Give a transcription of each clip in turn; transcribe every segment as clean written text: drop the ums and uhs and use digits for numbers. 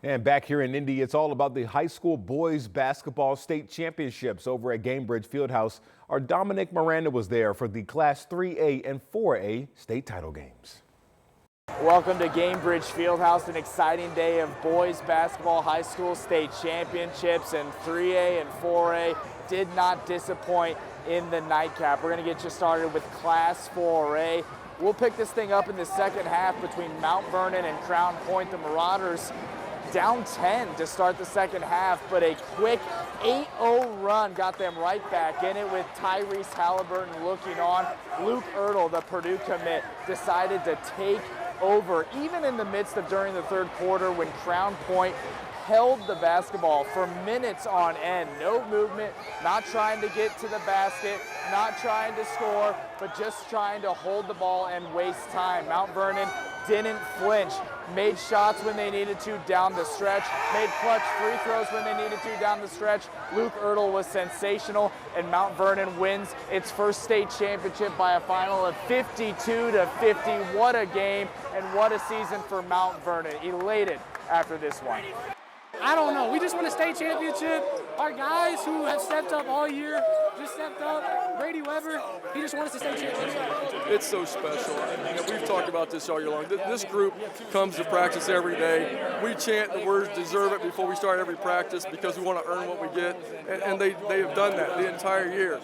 And back here in Indy, it's all about the high school boys basketball state championships over at Gainbridge Fieldhouse. Our Dominic Miranda was there for the Class 3A and 4A state title games. Welcome to Gainbridge Fieldhouse, an exciting day of boys basketball high school state championships, and 3A and 4A did not disappoint in the nightcap. We're going to get you started with Class 4A. We'll pick this thing up in the second half between Mount Vernon and Crown Point. The Marauders down 10 to start the second half, but a quick 8-0 run got them right back in it with Tyrese Halliburton looking on. Luke Ertl, the Purdue commit, decided to take over, even in the midst of during the third quarter when Crown Point held the basketball for minutes on end. No movement, not trying to get to the basket, not trying to score, but just trying to hold the ball and waste time. Mount Vernon didn't flinch, made shots when they needed to down the stretch, made clutch free throws when they needed to down the stretch. Luke Ertl was sensational, and Mount Vernon wins its first state championship by a final of 52-50. What a game and what a season for Mount Vernon. Elated after this one. I don't know. We just won a state championship. Our guys who have stepped up all year just stepped up. Brady Weber, he just won us a state championship. It's so special. We've talked about this all year long. This group comes to practice every day. We chant the words "deserve it" before we start every practice because we want to earn what we get, and they have done that the entire year.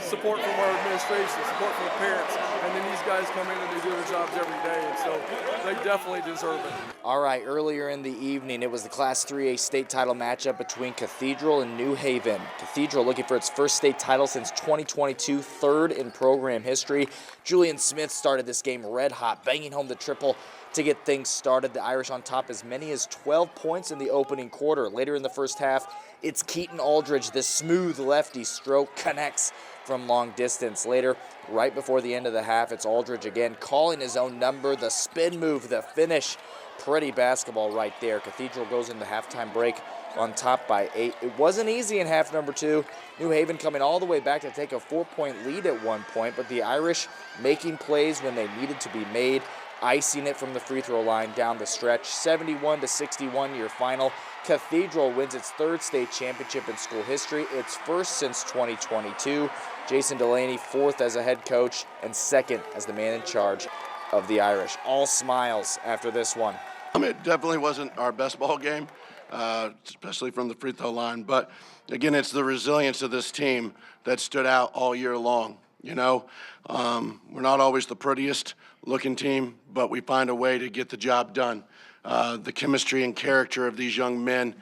Support from our administration, support from the parents, and then these guys come in and they do their jobs every day, and so they definitely deserve it. All right, earlier in the evening, it was the Class 3A state title matchup between Cathedral and New Haven. Cathedral looking for its first state title since 2022, third in program history. Julian Smith started this game red hot, banging home the triple to get things started. The Irish on top as many as 12 points in the opening quarter. Later in the first half, it's Keaton Aldridge, the smooth lefty stroke, connects from long distance. Later, right before the end of the half, it's Aldridge again calling his own number, the spin move, the finish. Pretty basketball right there. Cathedral goes into halftime break on top by 8. It wasn't easy in half number 2. New Haven coming all the way back to take a 4-point lead at one point, but the Irish making plays when they needed to be made, icing it from the free throw line down the stretch. 71-61 your final. Cathedral wins its third state championship in school history, its first since 2022. Jason Delaney, fourth as a head coach and second as the man in charge of the Irish. All smiles after this one. It definitely wasn't our best ball game, especially from the free throw line. But again, it's the resilience of this team that stood out all year long. You know, we're not always the prettiest looking team, but we find a way to get the job done. The chemistry and character of these young men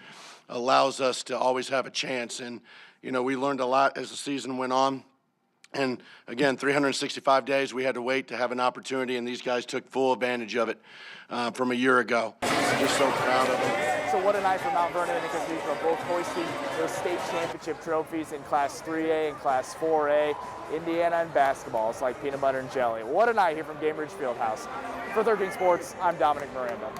allows us to always have a chance. And, you know, we learned a lot as the season went on. And again, 365 days we had to wait to have an opportunity, and these guys took full advantage of it from a year ago. Just so proud of them. So what a night for Mount Vernon and Cathedral, both hoisting those state championship trophies in Class 3A and Class 4A. Indiana and basketball, it's like peanut butter and jelly. What a night here from Gainbridge Fieldhouse. For 13 Sports, I'm Dominic Miranda.